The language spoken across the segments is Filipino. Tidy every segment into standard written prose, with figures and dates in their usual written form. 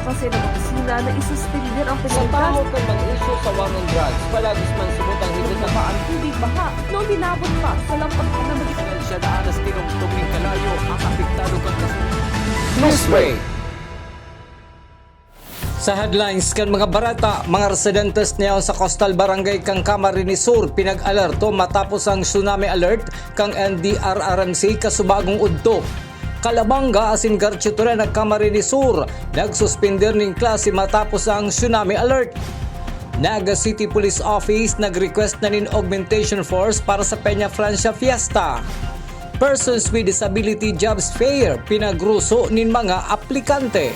kasi ng opisina na isuspender ang Sa penalidad tao kang mag-issue sa war on drugs, palagis man subot ang higit na ang tubig baha noong hinabot pa sa lampas na magitan. siya na anas tinong tubig kalayo ang apektado kang kasunod. Newsbreak. Sa headlines kan mga barata, mga residentes niya sa Coastal Barangay kang Camarines Sur pinag-alerto matapos ang tsunami alert kang NDRRMC kasubagong udto. Kalabanga asin Garchitoren ng Camarines Sur nagsuspender ning klase matapos ang tsunami alert. Naga City Police Office nag-request na nin augmentation force para sa Peña Francia Fiesta. Persons with Disability Jobs Fair pinagruso nin mga aplikante.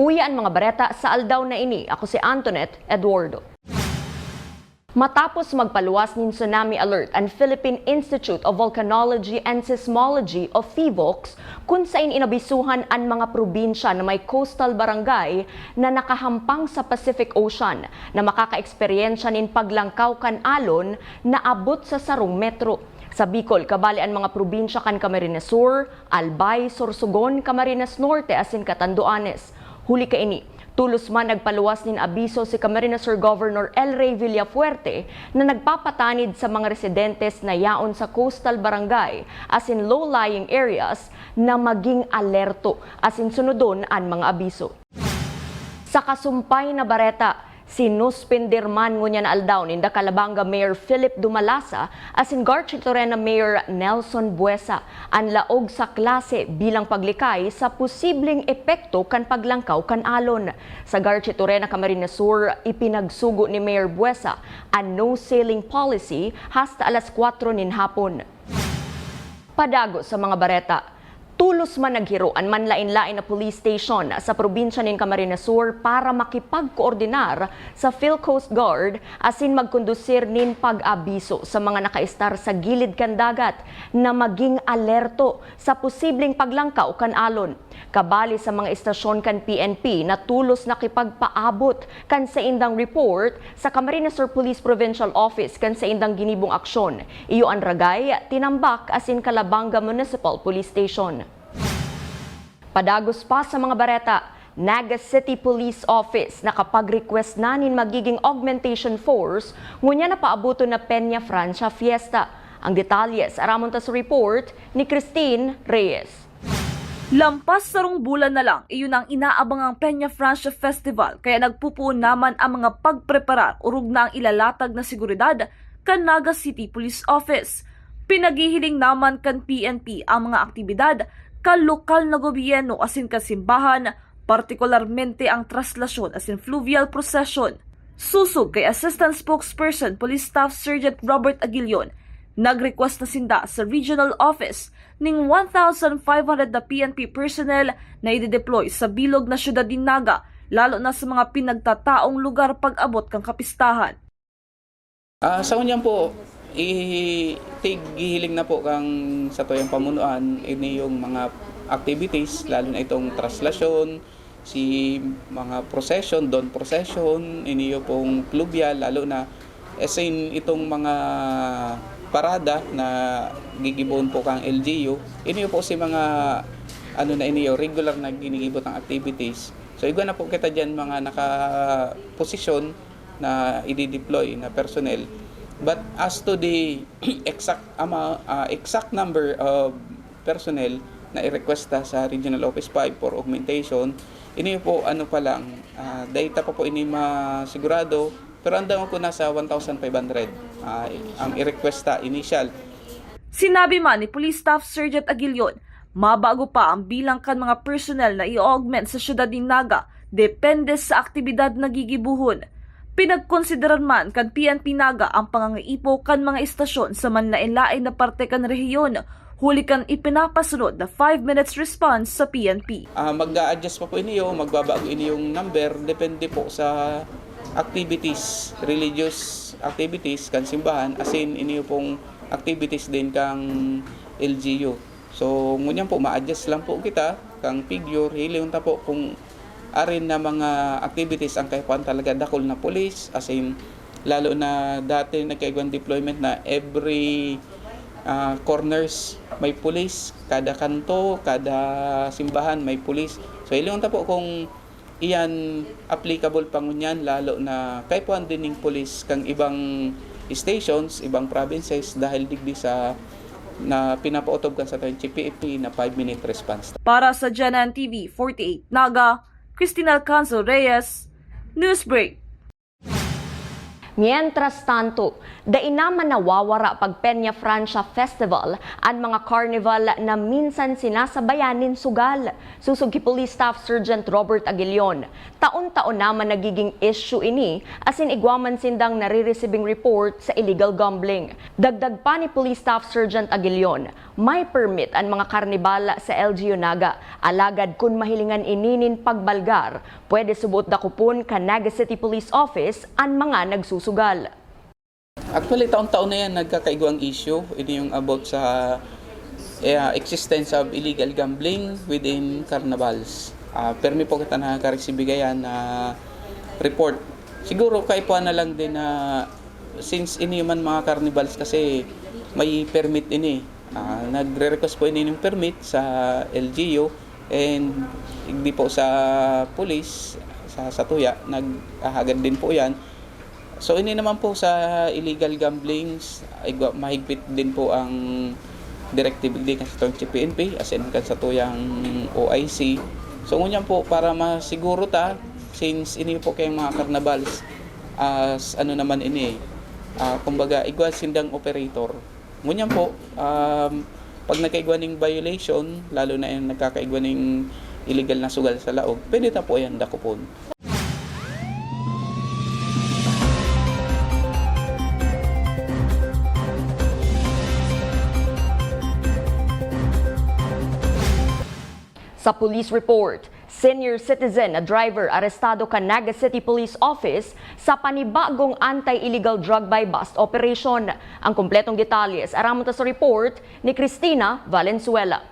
Uyan mga bareta sa aldaw na ini. Ako si Antoinette Eduardo. Matapos magpaluwas ng tsunami alert ang Philippine Institute of Volcanology and Seismology of PHIVOLCS kung saan inabisuhan ang mga probinsya na may coastal barangay na nakahampang sa Pacific Ocean na makaka-eksperyensya nin paglangkaw kan alon na abot sa 10 metro. Sa Bicol, kabali ang mga probinsya kan Camarines Sur, Albay, Sorsogon, Camarines Norte asin Catanduanes. Huli ka ini, tulos man nagpaluwas nin abiso si Camarines Sur Governor El Rey Villafuerte na nagpapatanid sa mga residentes na yaon sa coastal barangay as in low-lying areas na maging alerto as in sunodon ang mga abiso. Sa kasumpay na bareta, sinuspender man ngunyan aldaw ni Calabanga Mayor Philip Dumalasa as in Garchitoren Mayor Nelson Buesa ang laog sa klase bilang paglikay sa posibleng epekto kan paglangkaw kan alon. Sa Garchitoren Camarines Sur, ipinagsugo ni Mayor Buesa ang no sailing policy hasta alas 4 nin hapon. Padago sa mga bareta, tulos man naghiro ang manlain-lain na police station sa probinsya ng Camarines Sur para makipagkoordinar sa PhilCoast Guard asin magkondusir nin pag-abiso sa mga nakaistar sa gilid kan dagat na maging alerto sa posibleng paglangkaw kan alon. Kabali sa mga istasyon kan PNP na tulos nakipagpaabot kan sa indang report sa Camarines Sur Police Provincial Office kan sa indang ginibong aksyon. Iyo ang ragay, tinambak asin Calabanga Municipal Police Station. Padagos pa sa mga bareta, Naga City Police Office nakapag-request na nin magiging augmentation force ngunya na paabuto na Peña Francia Fiesta. Ang detalyes aramon ta sa report ni Christine Reyes. Lampas sarong bulan na lang, iyon ang inaabangang Peña Francia Festival kaya nagpupuon naman ang mga pagpreparar urog na ang ilalatag na seguridad kan Naga City Police Office. Pinaghihiling naman kan PNP ang mga aktibidad kan lokal na gobyerno asin kasimbahan, partikularmente ang traslasyon asin fluvial procession. Susog kay Assistant Spokesperson Police Staff Sergeant Robert Aguilion, nag-request na sinda sa regional office ning 1,500 na PNP personnel na i-deploy sa bilog na syudad din Naga, lalo na sa mga pinagtataong lugar pag-abot kang kapistahan. Sa unyan po, hihiling na po kang sa toyang pamunuan ini yung mga activities, lalo na itong traslasyon, si mga procession, dawn procession, ini yung pong fluvial, lalo na as in itong mga parada na gigibon po kang LGU, ini po si mga regular na ginigibot ng activities. So igwa na po kita dyan mga naka-posisyon na i-deploy na personnel. But as to the exact number of personnel na i-requesta sa Regional Office 5 for augmentation, ini po data pa po ini masigurado, pero andang ko nasa 1,500 ang i-requesta initial. Sinabi man ni Police Staff Sergeant Aguilion, mabago pa ang bilang kan mga personnel na i-augment sa syudad ng Naga, depende sa aktibidad na gigibuhon. Pinagkonsideran man kan PNP Naga ang pangangaipo kan mga istasyon sa manlain-lain na parte kan rehiyon, huli kan ipinapasunod na 5 minutes response sa PNP. Mag-a-adjust pa po iniyo, magbabago iniyong number, depende po sa activities, religious activities kan simbahan, asin iniyo pong activities din kang LGU. So ngunyan po ma-adjust lang po kita kang figure, hiliyon ta po kung arin na mga activities ang kaipuan talaga dakol na police, as in lalo na dati nagkaigwan deployment na every corners may police, kada kanto, kada simbahan may police. So ilang ta po kung iyan applicable pa ngunyan lalo na kay puan dining police kang ibang stations, ibang provinces dahil digdi sa na pinapautob kan sa GPFP na 5-minute response. Para sa GNN TV 48 Naga, Cristina Alcanzo Reyes, Newsbreak. Mientras tanto, naman nawawara pag Peña Francia Festival ang mga carnival na minsan sinasabayanin sugal. Susog ki Police Staff Sergeant Robert Aguilion. Taon-taon naman nagiging issue ini asin igwaman sindang nare-receiving report sa illegal gambling. Dagdag pa ni Police Staff Sergeant Aguilion, may permit ang mga karnibal sa LGU Naga. Alagad kung mahilingan ininin pagbalgar, pwede subot dakupon ka Naga City Police Office ang mga nagsusugal. Actually, taon-taon na yan nagkakaigwang issue. Ito yung about sa existence of illegal gambling within carnivals. Permi po kita nakaka-receive na report. Siguro kaipuan na lang din na since ini man mga carnivals kasi may permit ini. Nagre-request po ini ng permit sa LGU and hindi po sa police, sa tuya, nag-ahagad din po yan. So ini naman po sa illegal gambling, mahigpit din po ang directive din sa itong PNP as in kan sa tuyang OIC. So ngunyan po para masiguro ta since ini po kayong mga carnivals as ano naman ini kumbaga igwa sindang operator. Ngunyan po pag nagkaigwa ng violation lalo na yung nagkakaigwa ng illegal na sugal sa laog, pwede ta po yan dakupon. Sa police report, senior citizen na driver arestado ka Naga City Police Office sa panibagong anti-illegal drug buy bust operation. Ang kumpletong detalles aramon ta sa report ni Cristina Valenzuela.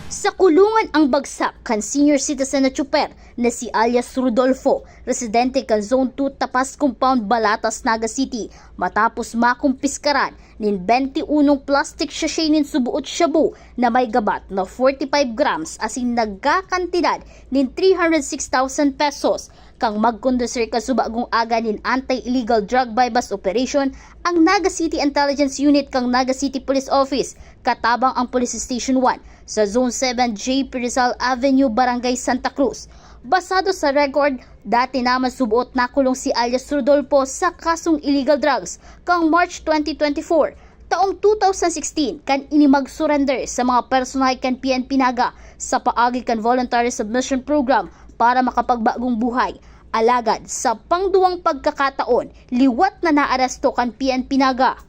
Sa kulungan ang bagsak kan senior citizen na tsuper na si alias Rodolfo, residente kan Zone 2 Tapas Compound, Balatas, Naga City, matapos makumpiskaran nin 21 plastic sachet nin subuot shabu na may gabat na 45 grams asin nagkakantidad nin 306,000 pesos. Kang magkondusir kasubagong aga nin anti-illegal drug buy bust operation ang Naga City Intelligence Unit kang Naga City Police Office katabang ang Police Station 1 sa Zone 7 J. Rizal Avenue, Barangay Santa Cruz. Basado sa record, dati naman subuot na kulong si alias Rodolfo sa kasong illegal drugs kang March 2024. Taong 2016 kan inimag-surrender sa mga personal kan PNP Naga sa paagi kan Voluntary Submission Program para makapagbagong buhay. Alagad sa pangduwang pagkakataon, liwat na naaresto kan PNP Naga.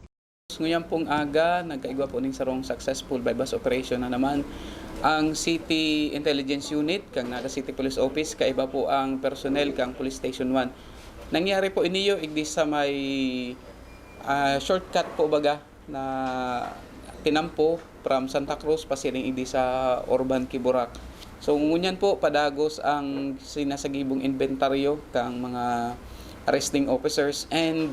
Ngayon pong aga, nagkaigwa po ng sarong successful buy bust operation na naman ang City Intelligence Unit kang Naga City Police Office, kaiba po ang personnel kang Police Station 1. Nangyari po iniyo igdi sa may shortcut po baga na tinampo from Santa Cruz pasiring igdi sa Urban Kiburak. So ngunyan po padagos ang sinasagibong inventaryo kang mga arresting officers and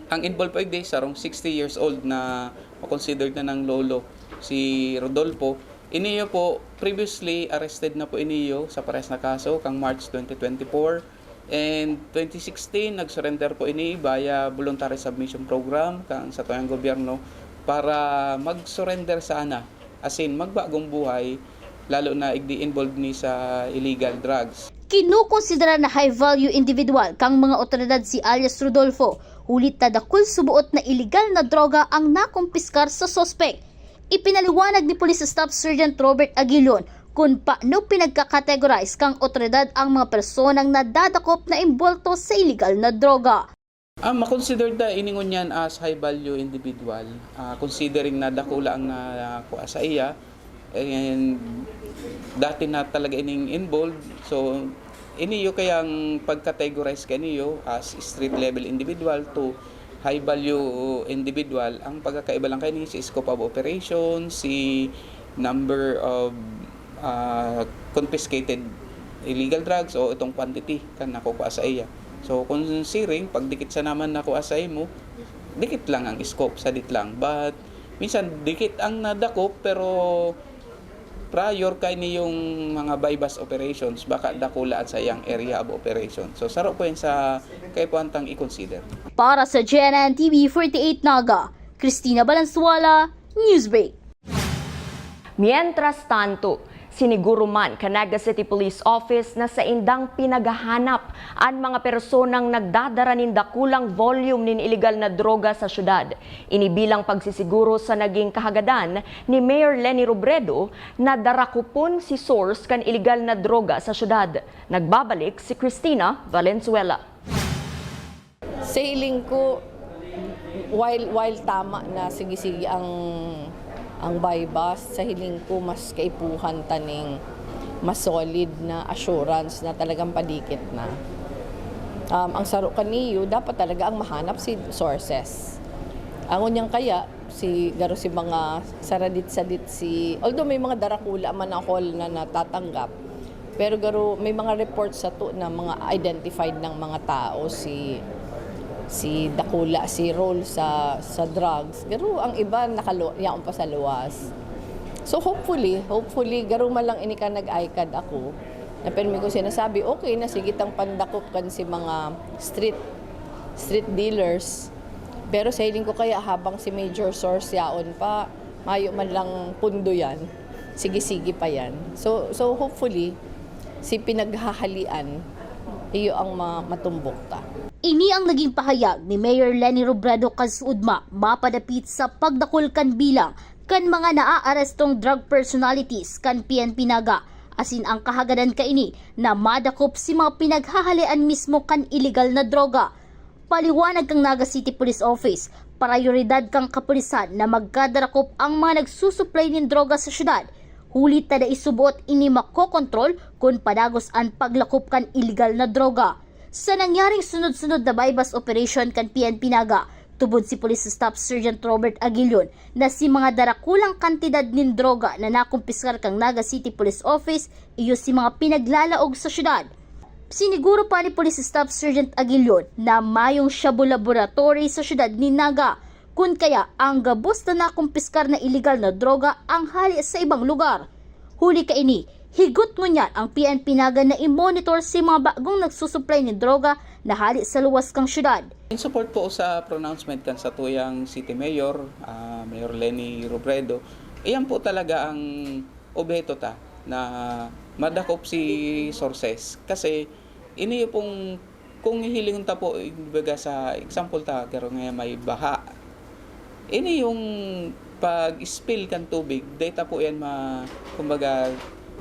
ang involved po igdi sarong 60 years old na considered na ng lolo si Rodolfo. Iniyo po previously arrested na po iniyo sa parehas na kaso kang March 2024 and 2016 nag-surrender po ini via voluntary submission program kang sa tuyang gobyerno para mag-surrender sana as in magbagong buhay lalo na igdi involved ni sa illegal drugs. Kinukonsidera na high-value individual kang mga otoridad si alias Rodolfo. Hulit na dakul subuot na illegal na droga ang nakumpiskar sa sospek. Ipinaliwanag ni Police Staff Sergeant Robert Aguilion kung paano pinagkakategorize kang otoridad ang mga personang nadadakop na imbolto sa illegal na droga. Makonsider da iningon yan as high-value individual, considering na dakula ang nakuha sa iya and dati na talaga ining involved. So iniyo kayang pagkategorize kaniyo as street level individual to high value individual. Ang pagkakaiba lang kayo si scope of operation, si number of confiscated illegal drugs o itong quantity kan nakukuha sa iya. So considering pag dikit sa naman nakuha sa mo, dikit lang ang scope, sadit lang. But minsan dikit ang nadakop pero prior kay ni yung mga bypass operations baka dakulaan sa iyang area of operation. So saro po yan sa kay puantang i-consider. Para sa GNN TV 48 Naga, Cristina Valenzuela, Newsbreak. Mientras tanto, siniguro man ka Naga City Police Office na sa indang pinagahanap ang mga personang nagdadara nin dakulang volume nin illegal na droga sa syudad. Inibilang pagsisiguro sa naging kahagadan ni Mayor Leni Robredo na darakupon si source kan illegal na droga sa syudad. Nagbabalik si Cristina Valenzuela. Sa hiling ko, while tama na sige-sige ang bypass, sa hiling ko mas kaipuhan taning mas solid na assurance na talagang padikit na. Ang saro kaniyo, dapat talaga ang mahanap si sources. Ang unyang kaya, si mga saradit-sadit although may mga darakula man na call na natatanggap, pero may mga reports sa to na mga identified ng mga tao si dakula, si role sa drugs. Garo ang iba yaon pa sa luwas. So hopefully garo man lang ini ka nag-ICAD ako. Na pero ko sinasabi, okay na sige tang pandakop kan si mga street dealers. Pero sa hiling ko kaya habang si major source yaon pa, mayo man lang pundo yan. Sige-sige pa yan. So hopefully si pinaghahalian iyo ang matumbok ta. Ini ang naging pahayag ni Mayor Leni Robredo kasudma mapadapit sa pagdakul kan bilang kan mga naaarestong drug personalities kan PNP Naga, asin ang kahagadan kaini na madakop si mga pinaghahalian mismo kan illegal na droga. Paliwanag kang Naga City Police Office, prioridad kang kapulisan na magkadarakop ang mga nagsusupply ng droga sa syudad. Hulit tada isubot ini makokontrol kung padagos ang paglakop kan illegal na droga. Sa nangyaring sunod-sunod na bypass operation kan PNP Naga, tubod si Police Staff Sergeant Robert Aguilion na si mga darakulang kantidad nin droga na nakumpiskar kang Naga City Police Office iyo si mga pinaglalaog sa syudad. Siniguro pa ni Police Staff Sergeant Aguilion na mayong shabu laboratory sa syudad ni Naga, kun kaya ang gabos na nakumpiskar na illegal na droga ang hali sa ibang lugar. Huli ka ini, higot ngunyan ang PNP Naga na i-monitor si mga bagong nagsusupply ng droga na hali sa luwas kang syudad. In support po sa pronouncement kan sa tuyang City Mayor, Mayor Leni Robredo, iyan po talaga ang objeto ta na madakop si sources. Kasi ini pong kung hihilingon ta po baga sa example ta karo nga may baha. Ini yung pag-spill kan tubig, data po yan kumbaga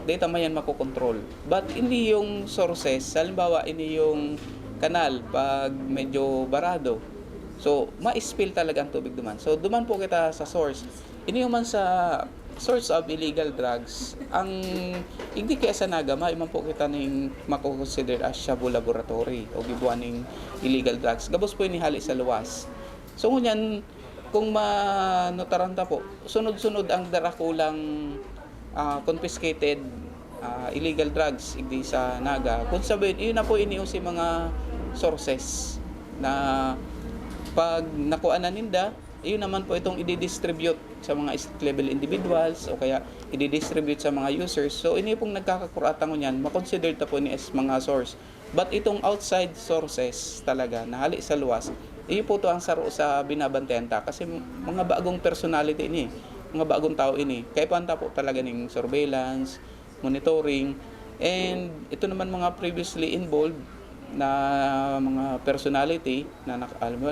data man yan makokontrol. But hindi yung sources, halimbawa ini yung kanal pag medyo barado. So ma-spill talaga ang tubig duman. So duman po kita sa source. Ini man sa source of illegal drugs. Ang hindi kaya sa Naga, maiman po kita ning mako-consider as shabu laboratory o gibuan ning illegal drugs. Gabos po ini hali sa luwas. So ngunyan kung manotaranta po, sunod-sunod ang darakulang confiscated illegal drugs igdi sa Naga. Kung sabihin, yun na po iniyo si mga sources na pag nakuha na ninda, yun naman po itong i-distribute sa mga street-level individuals o kaya i-distribute sa mga users. So, ini pong nagkakakuratan ko niyan, makonsider ta po ni as mga source. But itong outside sources talaga, na hali sa luwas, iyo po to ang saro sa binabantayan ta. Kasi mga bagong personality ini, mga bagong tao ini. Kaya panta po talaga ng surveillance, monitoring, and ito naman mga previously involved na mga personality na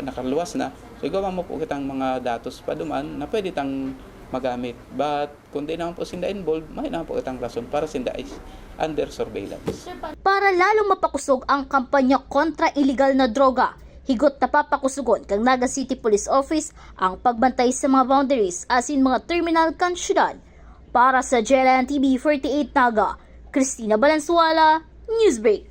nakaluwas na. So, igawa mo po kitang mga datos pa duman na pwede tang magamit. But kung di naman po sinda involved, may naman po kitang rason para sinda is under surveillance. Para lalong mapakusog ang kampanya kontra illegal na droga, higot na papakusugon kang Naga City Police Office ang pagbantay sa mga boundaries asin mga terminal kan syudad. Para sa GNN TV 48 Naga, Cristina Valenzuela, Newsbreak.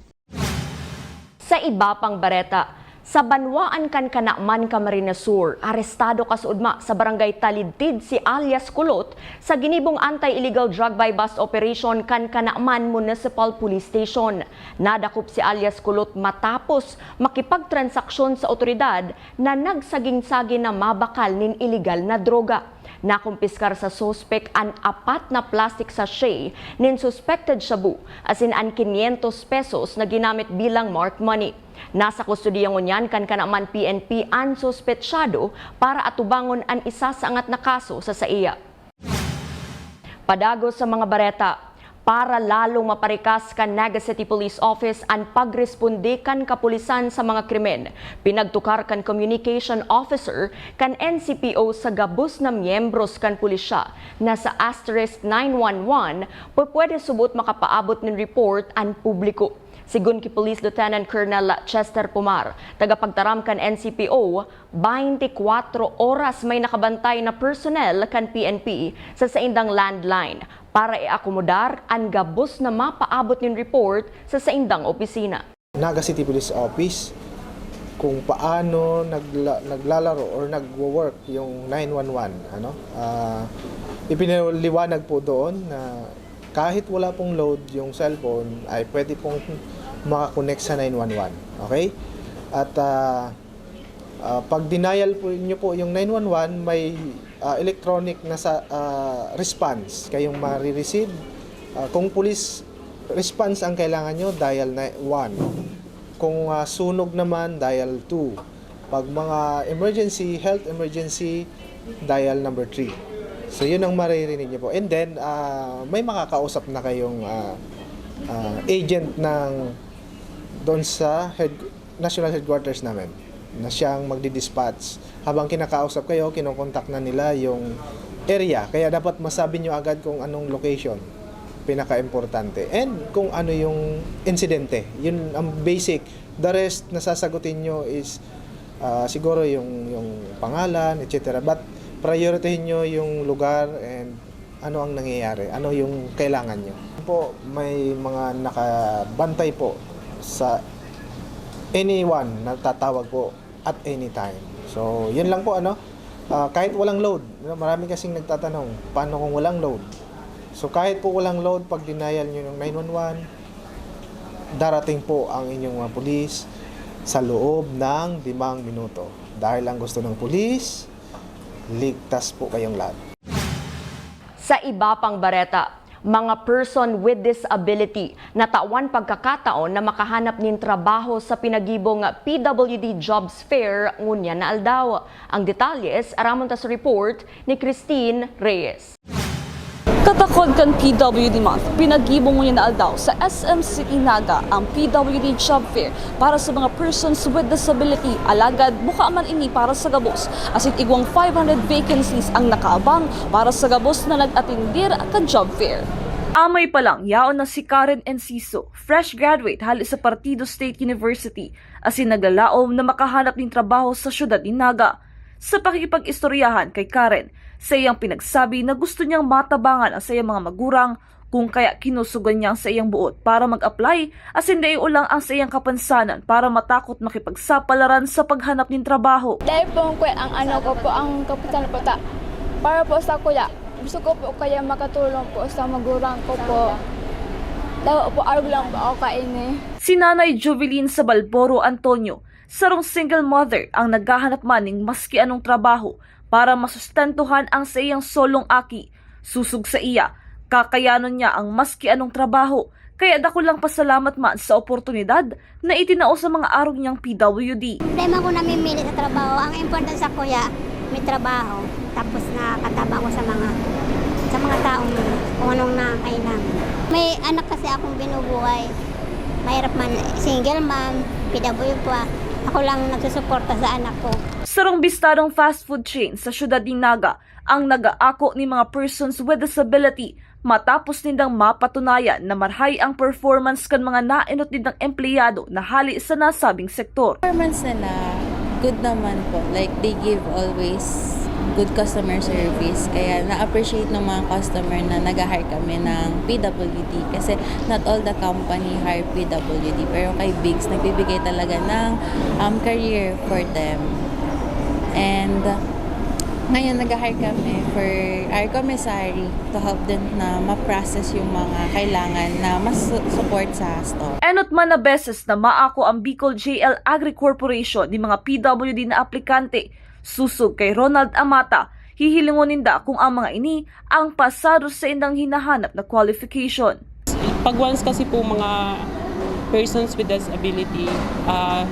Sa iba pang bareta, sa Banwaan kan Kanakman, Camarines Sur, arestado kasudma sa barangay Talidtid si alias Kulot sa ginibong anti-illegal drug bypass operation kan Kanakman Municipal Police Station. Nadakop si alias Kulot matapos makipagtransaksyon sa otoridad na nagsaging-sagi na mabakal nin illegal na droga. Nakumpiskar sa suspek an 4 na plastic sachet nin suspected shabu asin an 500 pesos na ginamit bilang marked money. Nasa kustodiya ngunyan kan kanaman PNP an suspetsyado para atubangon an isa sa angat na kaso sa SAIA. Padagos sa mga bareta, para lalong maparikas kan Naga City Police Office ang pagresponde kan kapulisan sa mga krimen. Pinagtukar kan communication officer kan NCPO sa gabos na miyembros kan pulisya na sa *911 pwede subot makapaabot ng report ang publiko. Sigun ki Police Lieutenant Colonel Chester Pumar, tagapagtaram kan NCPO, 24 oras may nakabantay na personnel kan PNP sa saindang landline para i-akomodar ang gabos na mapaabot ng report sa saindang opisina. Naga City Police Office kung paano naglalaro or nagwo-work yung 911, ipinaliwanag po doon na kahit wala pong load yung cellphone ay pwede pong makakonect sa 911. Okay? At pag denial po niyo po yung 911, may electronic na response kayong marireceive. Kung police response ang kailangan nyo, dial 1. Kung sunog naman, dial 2. Pag mga emergency, health emergency, dial number 3. So yun ang maririnig nyo po. And then, may makakausap na kayong agent ng doon sa national headquarters namin na siyang magdi-dispatch. Habang kinakausap kayo, kinokontak na nila yung area. Kaya dapat masabi nyo agad kung anong location, pinaka-importante. And kung ano yung insidente. Yun ang basic. The rest na sasagutin nyo is siguro yung pangalan, etc. But prioritihin nyo yung lugar and ano ang nangyayari, ano yung kailangan nyo. Po, may mga nakabantay po sa anyone na tatawag po at any time. So, yun lang po kahit walang load. Marami kasing nagtatanong, paano kung walang load? So, kahit po walang load, pag denial nyo ng 911, darating po ang inyong mga pulis sa loob ng 5 minuto. Dahil ang gusto ng pulis, ligtas po kayong lahat. Sa iba pang bareta, mga person with disability natawan pagkakataon na makahanap nin trabaho sa pinagibong PWD Jobs Fair ngunya na aldaw. Ang detalyes aramon ta sa report ni Christine Reyes. Katakod kan PWD Month, pinagibong ngunyan na aldaw sa SM City Naga ang PWD Job Fair para sa mga persons with disability. Alagad, buka man ini para sa gabos. Asit igwang 500 vacancies ang nakaabang para sa gabos na nag-atindir kan job fair. Amay pa lang, yaon na si Karen Enciso, fresh graduate hali sa Partido State University, asin naglalaom na makahanap ng trabaho sa syudad ni Naga. Sa pakikipag-istoryahan kay Karen, sa iyang pinagsabi na gusto niyang matabangan ang sa iyang mga magurang kung kaya kinusugan niya sa iyang buot para mag-apply asin dai ulang ang sa iyang kapansanan para matakot makipagsapalaran sa paghanap ng trabaho. Dahil po ang ang kapitan po para po sa kuya. Gusto ko po kaya makatulong po sa magurang ko po. Daw po arog lang po ako kaini. Si Nanay Jovelyn Sabalboro Antonio, sarong single mother ang naghahanap maning maski anong trabaho para masustentuhan ang sa iyang solong aki. Susug sa iya, kakayanon niya ang maski anong trabaho, kaya dako lang pasalamat man sa oportunidad na itinao sa mga arog niyang PWD. Problema ko namimili sa trabaho. Ang important sa kuya, may trabaho. Tapos nakataba ko sa mga taong kung anong nakakailangan. May anak kasi akong binubuhay. Mahirap man, single mom, PWD pa. Ako lang nagsusuporta sa anak ko. Sarong bistadong fast food chain sa syudad ni Naga ang nag-aako ni mga persons with disability matapos nindang mapatunayan na marhay ang performance kan mga nainot nindang empleyado na hali sa nasabing sektor. Performance nila, good naman po. Like, they give always good customer service. Kaya na-appreciate ng mga customer na nag-hire kami ng PWD. Kasi not all the company hire PWD. Pero kay Bigs, nagbibigay talaga ng career for them. And ngayon nag-hire kami for our commissary to help them na ma-process yung mga kailangan na mas support sa store. Enot man na beses na maako ang Bicol JL Agri Corporation ni mga PWD na aplikante, susug kay Ronald Amata, Hihilingunin da kung ang mga ini ang pasado sa indang hinahanap na qualification. Pag once kasi po mga persons with disability,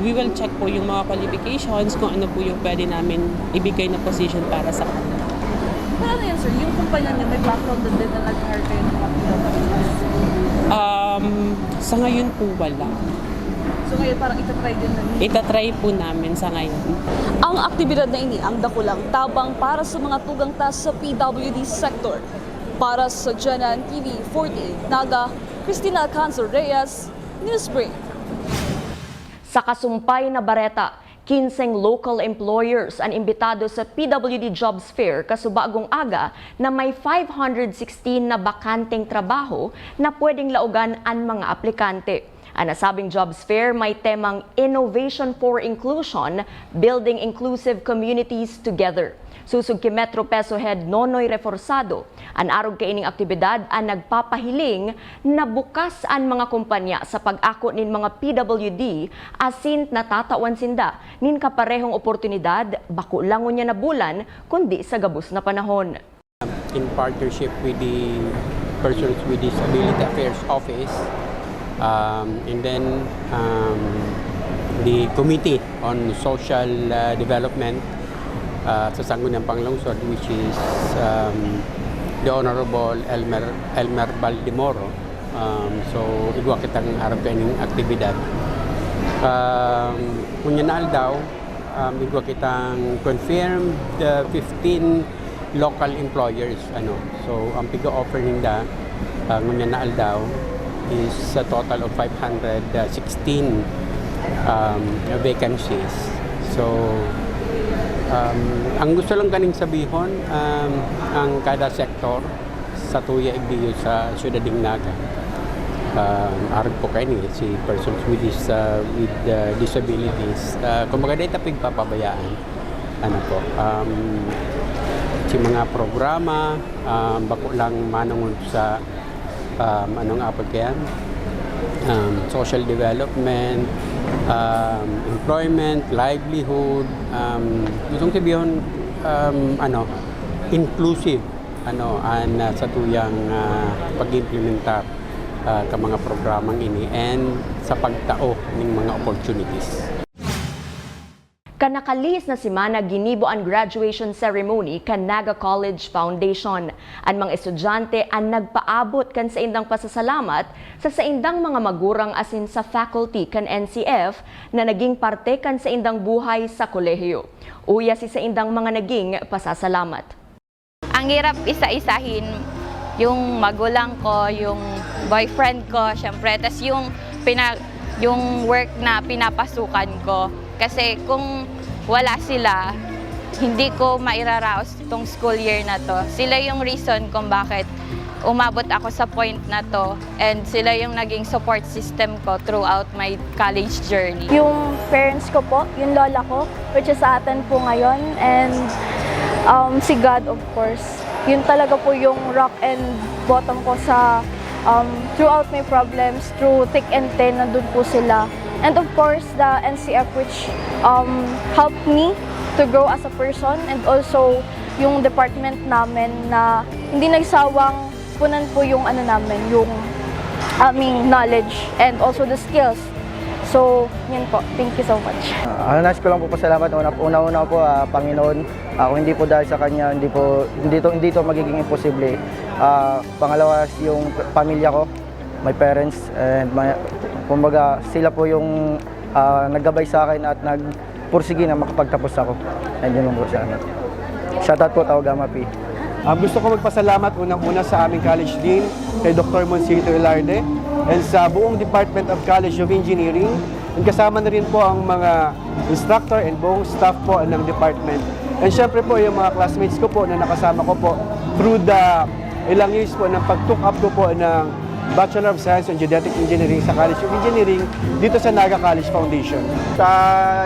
we will check po yung mga qualifications kung ano po yung pwede namin ibigay na position para sa kanila. Pero ano yan, sir? Yung kumpanya niya may background din na nag-hire kayo ng mga PWDs? Sa ngayon po wala. So ngayon parang itatry din na niya? Itatry po namin sa ngayon. Ang aktibidad na ini ang dakulang tabang para sa mga tugang taas sa PWD sector. Para sa Janan TV 48 Naga, Cristina Alcanzar Reyes, Newsbreak. Sa kasumpay na bareta, 15 local employers ang imbitado sa PWD Jobs Fair kasubagong aga na may 516 na bakanteng trabaho na pwedeng laugan ang mga aplikante. Ang nasabing Jobs Fair may temang Innovation for Inclusion, Building Inclusive Communities Together. Susug kay Metro Peso Head Nonoy Reforzado, ang arog kaining aktibidad ang nagpapahiling na bukas ang mga kumpanya sa pag-ako nin mga PWD asin natatawan sinda nin kaparehong oportunidad bako langon niya na bulan kundi sa gabus na panahon. In partnership with the Persons with Disability Affairs Office and then the Committee on Social Development sa Sangguniang Panglungsod, which is the Honorable Elmer Baldemoro. So, igwa kitang harap kaning aktibidad. Kunya na aldaw, igwa kitang confirmed 15 local employers. So, ang piga-offer ninda, kunya na aldaw, is a total of 516 vacancies. So, ang gusto lang kaning sabihon, ang kada sektor sa tuya igdiyo sa Ciudad Dignaga. Arag po kayo ni si persons with disabilities. Kumbaga dito pigpapabayaan. Si mga programa, bako lang manungon sa anong apod kayan? Social development, employment, livelihood, gustong sabihin inclusive sa tuyang pag-implementar ka mga programang ini and sa pagtao ng mga opportunities. Kanakalis na semana ginibo ang graduation ceremony kan Naga College Foundation. Ang mga estudyante ang nagpaabot kan sa indang pasasalamat sa indang mga magurang asin sa faculty kan NCF na naging parte kan sa indang buhay sa kolehiyo. Uya si sa indang mga naging pasasalamat. Ang hirap isa-isahin yung magulang ko, yung boyfriend ko, syempre, tas yung work na pinapasukan ko. Kasi kung wala sila, hindi ko mairaraos itong school year na to. Sila yung reason kung bakit umabot ako sa point na to and sila yung naging support system ko throughout my college journey. Yung parents ko po, yung lola ko, which is sa atin po ngayon, and si God of course. Yun talaga po yung rock and bottom ko sa throughout my problems, through thick and thin, nandun po sila. And of course, the NCF which helped me to grow as a person, and also yung department namin na hindi nagsawang punan po yung yung aming knowledge and also the skills. So, yun po. Thank you so much. Nais ko lang po pasalamat. Una-una po, Panginoon. Kung hindi po dahil sa Kanya, hindi to magiging imposible. Pangalawa, yung pamilya ko, my parents, and kumbaga, sila po yung naggabay sa akin at nagpursige na makapagtapos ako. And yun po salamat. Shoutout po, Tawagama P. Gusto ko magpasalamat unang-una sa aming College Dean, kay Dr. Monsito Ilarde, and sa buong Department of College of Engineering. And kasama na rin po ang mga instructor and buong staff po ng department. And syempre po yung mga classmates ko po na nakasama ko po through the ilang years po ng pag-took up ko po ng Bachelor of Science in Genetic Engineering sa College of Engineering dito sa Naga College Foundation. Sa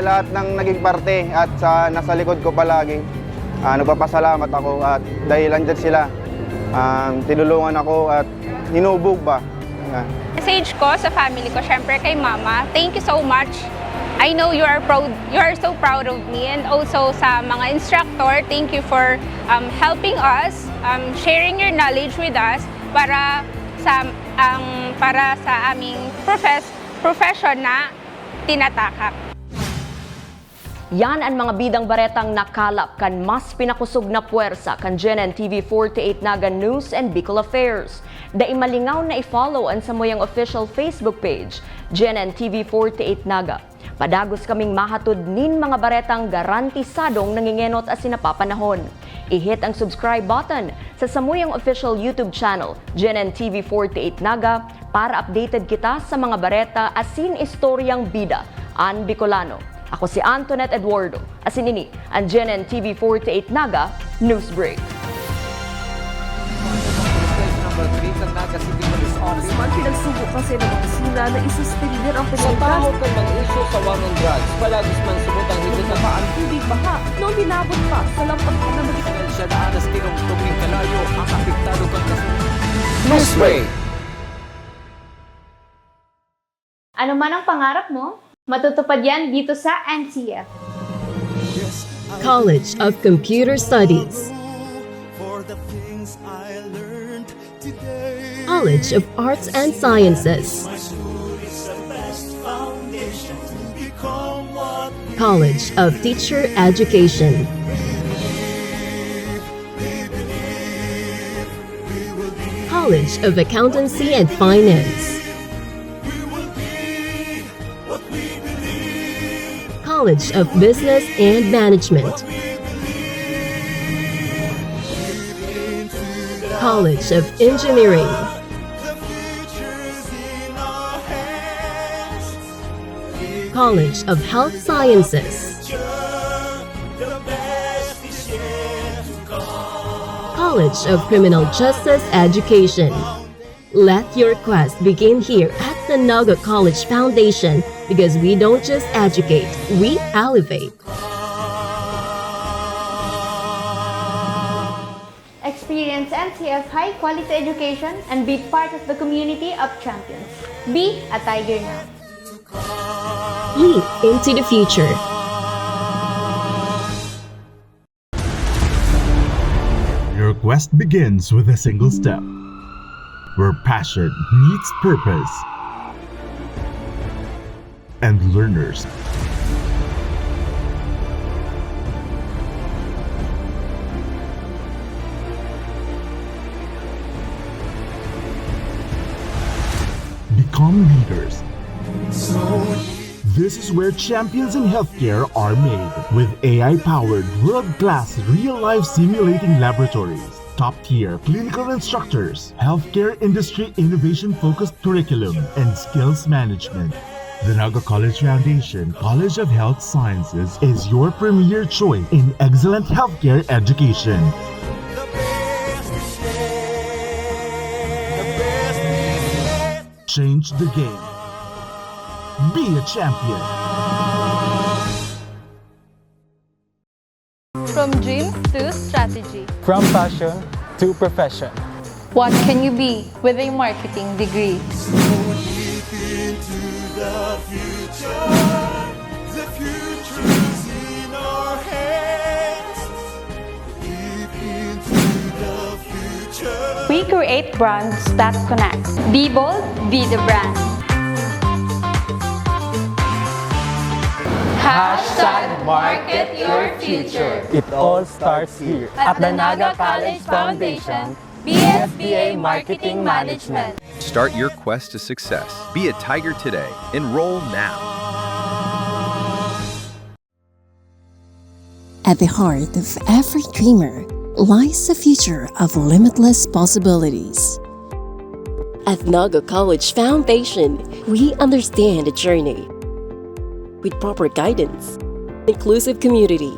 lahat ng naging parte at sa nasa likod ko palagi, nagpapasalamat ako at dahil andyan sila, tinulungan ako at ninubog ba. Message ko sa family ko, syempre kay mama, thank you so much. I know you are so proud of me, and also sa mga instructor, thank you for helping us, sharing your knowledge with us para sa aming profession na tinatakak. Yan ang mga bidang baretang nakalap kan mas pinakusog na puwersa kan GNN TV 48 Naga News and Bicol Affairs. Dai malingaw na i-follow ang samoyang official Facebook page, GNN TV 48 Naga. Padagos kaming mahatod nin mga baretang garantisadong nangingenot as sinapapanahon. I-hit ang subscribe button sa samoyang official YouTube channel, GNN TV 48 Naga, para updated kita sa mga bareta asin istoryang bida, an Bicolano. Ako si Antoinette Eduardo, asin ini ang GNN TV 48 Naga News Break. Number 3 ng Naga City Police Office. Man pinagsubok kasi ng mga sila na isuspender ang Sa penalidad taho kang mga isyo sa war on drugs, palagis man subutang higit na ang tubig baha noong binabot pa sa lampas na magitan. Siya daan na tinong tuming kalayo ang apektado kang News Break. Ano man ang pangarap mo, matutupad yan dito sa NCF. College of Computer Studies, College of Arts and Sciences, College of Teacher Education, College of Accountancy and Finance, College of Business and Management, College of Engineering, College of Health Sciences, College of Criminal Justice Education. Let your quest begin here at the Naga College Foundation, because we don't just educate, we elevate. Experience NCF high-quality education and be part of the community of champions. Be a Tiger now. Leap into the future. Your quest begins with a single step, where passion meets purpose, and learners become leaders. This is where champions in healthcare are made, with AI-powered, world-class, real-life simulating laboratories, top-tier clinical instructors, healthcare industry innovation-focused curriculum, and skills management. The Naga College Foundation College of Health Sciences is your premier choice in excellent healthcare education. Change the game. Be a champion. From dreams to strategy. From passion to profession. What can you be with a marketing degree? The future's in our hands. Deep into the future. We create brands that connect. Be bold, be the brand. Hashtag market your future. It all starts here At the Naga College Foundation, BSBA Marketing Management. Start your quest to success. Be a Tiger today. Enroll now. At the heart of every dreamer lies a future of limitless possibilities. At Naga College Foundation, we understand the journey. With proper guidance, inclusive community,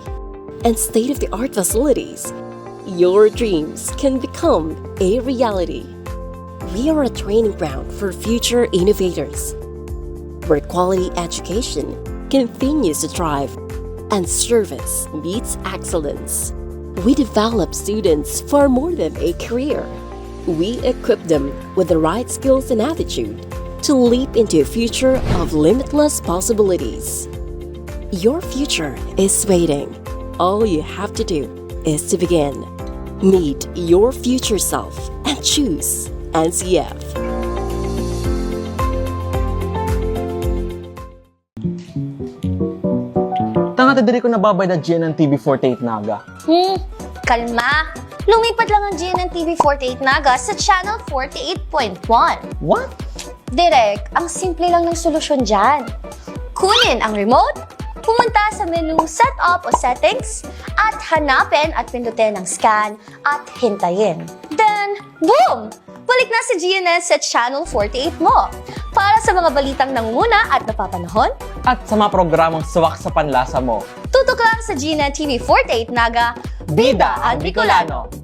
and state-of-the-art facilities, your dreams can become a reality. We are a training ground for future innovators, where quality education continues to thrive and service meets excellence. We develop students for more than a career. We equip them with the right skills and attitude to leap into a future of limitless possibilities. Your future is waiting. All you have to do is to begin. Meet your future self and choose NCF. Tanga diri ko nababay na GNN TV48 Naga. Kalma! Lumipat lang ang GNN TV48 Naga sa Channel 48.1. What? Direk, ang simple lang ng solusyon dyan. Kunin ang remote, pumunta sa menu Setup o Settings, at hanapin at pindutin ang scan at hintayin. Then, boom! Balik na si GNN sa Channel 48 mo. Para sa mga balitang nanguna at napapanahon, At sa mga programang suwak sa panlasa mo. tutok lang sa GNN TV48 Naga, Bida ang Bicolano!